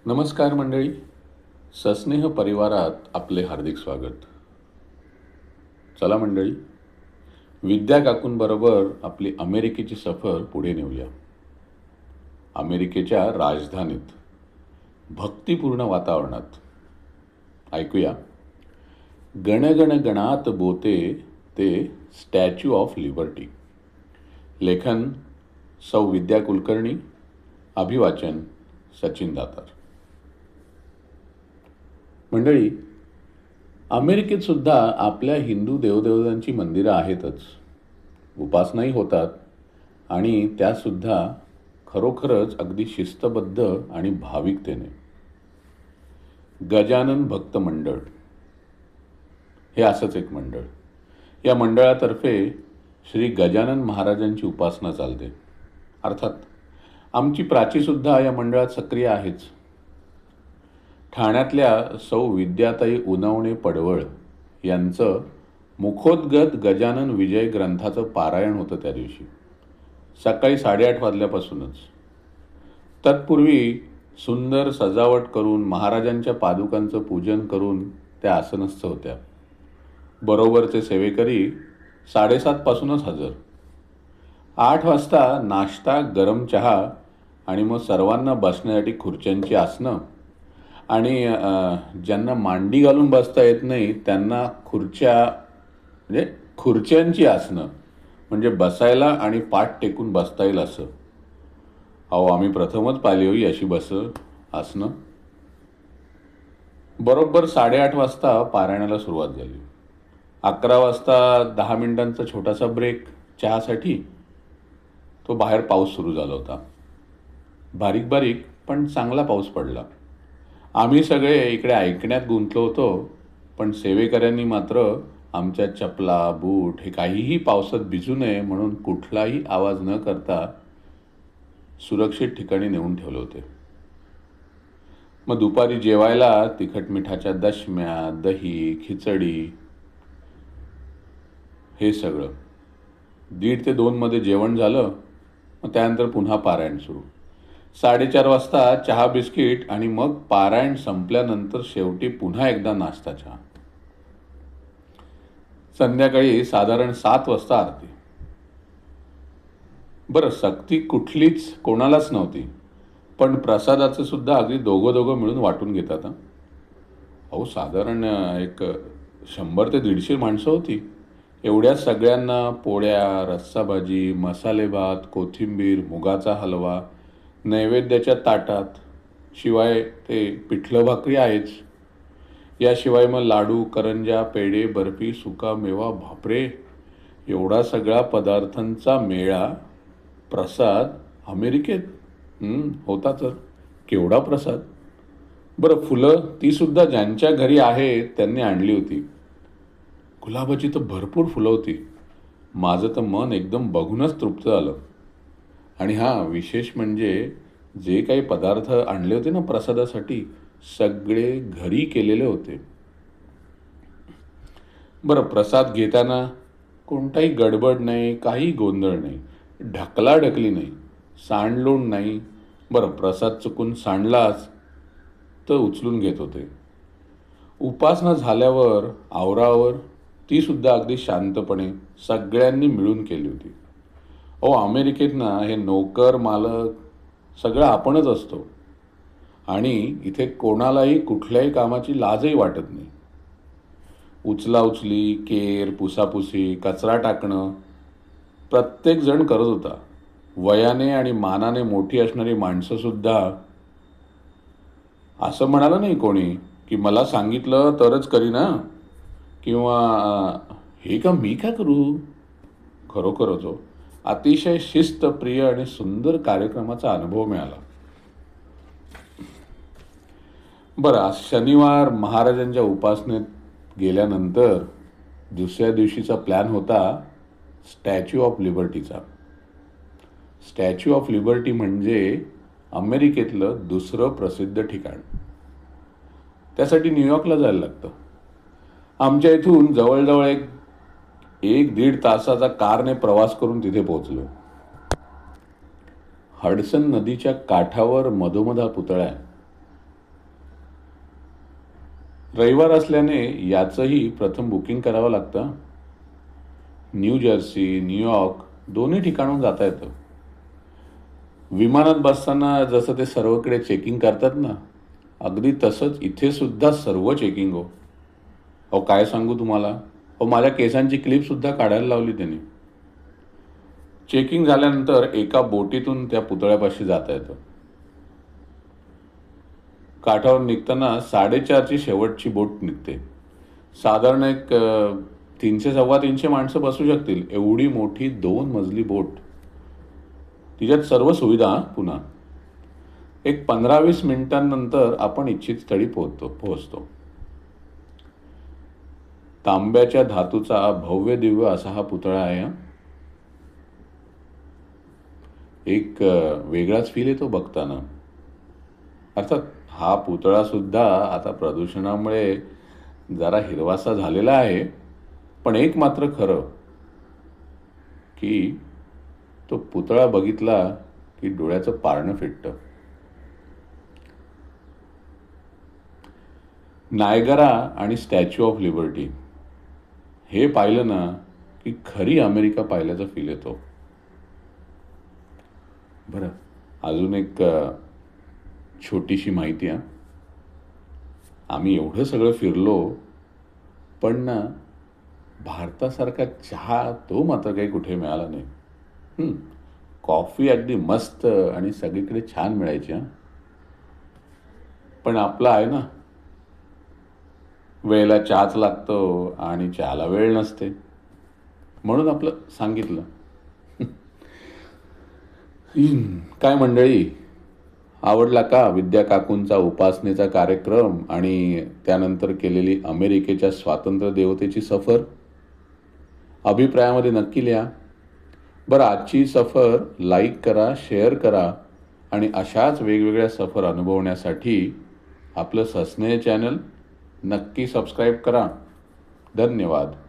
नमस्कार मंडळी. सस्नेह परिवारात आपले हार्दिक स्वागत. चला मंडळी, विद्या काकूंबरोबर आपली अमेरिकेची सफर पुढे नेऊया. अमेरिकेच्या राजधानीत भक्तिपूर्ण वातावरणात ऐकूया, गणगण गणात बोते ते स्टॅच्यू ऑफ लिबर्टी. लेखन सौ विद्या कुलकर्णी, अभिवाचन सचिन दातार. मंडळी, अमेरिकेत सुद्धा आपल्या हिंदू देवदेवतांची मंदिरं आहेतच, उपासनाही होतात आणि त्यासुद्धा खरोखरच अगदी शिस्तबद्ध आणि भाविकतेने. गजानन भक्त मंडळ हे असंच एक मंडळ. या मंडळातर्फे श्री गजानन महाराजांची उपासना चालते. अर्थात आमची प्राचीसुद्धा या मंडळात सक्रिय आहेच. ठाण्यातल्या सौ विद्याताई उनवणे पडवळ यांचं मुखोद्गत गजानन विजय ग्रंथाचं पारायण होतं त्या दिवशी सकाळी 8:30 वाजल्यापासूनच. तत्पूर्वी सुंदर सजावट करून महाराजांच्या पादुकांचं पूजन करून त्या आसनस्थ होत्या. बरोबरचे सेवेकरी 7:30 पासूनच हजर. 8 वाजता नाश्ता, गरम चहा आणि मग सर्वांना बसण्यासाठी खुर्च्यांची आसनं आणि ज्यांना मांडी घालून बसता येत नाही त्यांना खुर्च्यांची आसनं, म्हणजे बसायला आणि पाठ टेकून बसता येईल असं. अहो, आम्ही प्रथमच पाहिली होई अशी आसनं. बरोबर 8:30 वाजता पारायणाला सुरुवात झाली. 11 वाजता 10 मिनिटांचा छोटासा ब्रेक चहासाठी. तो बाहेर पाऊस सुरू झाला होता. बारीक बारीक पण चांगला पाऊस पडला. आम्ही सगळे इकडे ऐकण्यात गुंतलो होतो, पण सेवेकऱ्यांनी मात्र आमच्या चपला, बूट हे काहीही पावसात भिजू नये म्हणून कुठलाही आवाज न करता सुरक्षित ठिकाणी नेऊन ठेवले होते. मग दुपारी जेवायला तिखट मिठाच्या दशम्या, दही, खिचडी हे सगळं. 1:30 ते 2 मध्ये जेवण झालं. मग त्यानंतर पुन्हा पारायण सुरू. 4:30 वाजता चहा, बिस्किट आणि मग पारायण संपल्यानंतर शेवटी पुन्हा एकदा नाश्ता, चहा. संध्याकाळी साधारण 7 वाजता आरती. बरं, सक्ती कुठलीच कोणालाच नव्हती, पण प्रसादाचं सुद्धा अगदी दोघं मिळून वाटून घेतात. अहो, साधारण एक 100 ते 150 माणसं होती. एवढ्या सगळ्यांना पोळ्या, रस्सा भाजी, मसाले भात, कोथिंबीर, मुगाचा हलवा नैवेद्याच्या ताटात. शिवाय ते पिठलं भाकरी आहेच. याशिवाय मग लाडू, करंजा, पेढे, बर्फी, सुका मेवा. बापरे, एवढा सगळा पदार्थांचा मेळा. प्रसाद अमेरिकेत होता तर केवढा प्रसाद. बरं, फुलं ती सुद्धा ज्यांच्या घरी आहे त्यांनी आणली होती. गुलाबाची तर भरपूर फुलं होती. माझं तर मन एकदम बघूनच तृप्त झालं. आणि विशेष म्हणजे जे काही पदार्थ आणले होते ना प्रसादासाठी, सगळे घरी केलेले होते. बरं, प्रसाद घेताना कोणताही गडबड नाही, काही गोंधळ नाही, ढकलाढकली नाही, सांडलोण नाही. बरं, प्रसाद चुकून सांडलाच तर उचलून घेत होते. उपासना झाल्यावर आवरावर ती सुद्धा अगदी शांतपणे सगळ्यांनी मिळून केली होती. अमेरिकेत ना हे नोकर, मालक सगळं आपणच असतो आणि इथे कोणालाही कुठल्याही कामाची लाजही वाटत नाही. उचलाउचली, केर, पुसापुसी, कचरा टाकणं प्रत्येक जण करत होता. वयाने आणि मानाने मोठी असणारी माणसंसुद्धा. असं म्हणालं नाही कोणी की मला सांगितलं तरच करीना, किंवा हे का मी का करू. खरोखरच अतिशय शिस्तप्रिय आणि सुंदर कार्यक्रमाचा अनुभव मिळाला. बरं, आज शनिवार महाराजांच्या उपासनेत गेल्यानंतर दुसऱ्या दिवशीचा प्लॅन होता स्टॅच्यू ऑफ लिबर्टीचा. स्टॅच्यू ऑफ लिबर्टी म्हणजे अमेरिकेतलं दुसरं प्रसिद्ध ठिकाण. त्यासाठी न्यूयॉर्कला जायला लागतं. आमच्या इथून जवळजवळ एक 1.5 तासाचा कारने प्रवास करून तिथे पोहोचलो. हडसन नदीच्या काठावर मधोमध हा पुतळा आहे. रविवार असल्याने याचंही प्रथम बुकिंग करावं लागतं. न्यू जर्सी, न्यूयॉर्क दोन्ही ठिकाणून जाता येतं. विमानात बसताना जसं ते सर्वकडे चेकिंग करतात ना, अगदी तसंच इथे सुद्धा सर्व चेकिंग हो. अहो काय सांगू तुम्हाला, अहो माझ्या केसांची क्लिपसुद्धा काढायला लावली त्यांनी. चेकिंग झाल्यानंतर एका बोटीतून त्या पुतळ्यापाशी जाता येतं. काठावर निघताना 4:30ची शेवटची बोट निघते. साधारण एक 300-325 माणसं बसू शकतील एवढी मोठी 2 मजली बोट. तिच्यात सर्व सुविधा पुन्हा. एक 15-20 मिनिटांनंतर आपण इच्छित स्थळी पोहोचतो. तांब्याच्या धातूचा भव्य दिव्य असा हा पुतळा आहे हा. एक वेगळाच फील येतो बघताना. अर्थात हा पुतळा सुद्धा आता प्रदूषणामुळे जरा हिरवासा झालेला आहे. पण एक मात्र खरं की तो पुतळा बघितला की डोळ्याचं पारणं फिटतं. नायगरा आणि स्टॅच्यू ऑफ लिबर्टी हे पाहिलं ना की खरी अमेरिका पाहिल्याचा फील येतो. बरं, अजून एक छोटीशी माहिती आहे. आम्ही एवढं सगळं फिरलो पण ना भारतासारखा चहा तो मात्र काही कुठे मिळाला नाही. कॉफी अगदी मस्त आणि सगळीकडे छान मिळायची हां. पण आपला आहे ना, वेळेला चहाच लागतो आणि चहाला वेळ नसते. म्हणून आपलं सांगितलं. काय मंडळी, आवडला का विद्या काकूंचा उपासनेचा कार्यक्रम आणि त्यानंतर केलेली अमेरिकेच्या स्वातंत्र्य देवतेची सफर? अभिप्रायामध्ये नक्की लिहा. बरं, आजची सफर लाईक करा, शेअर करा आणि अशाच वेगवेगळ्या सफर अनुभवण्यासाठी आपलं सस्नेह चॅनल नक्की सबस्क्राईब करा. धन्यवाद.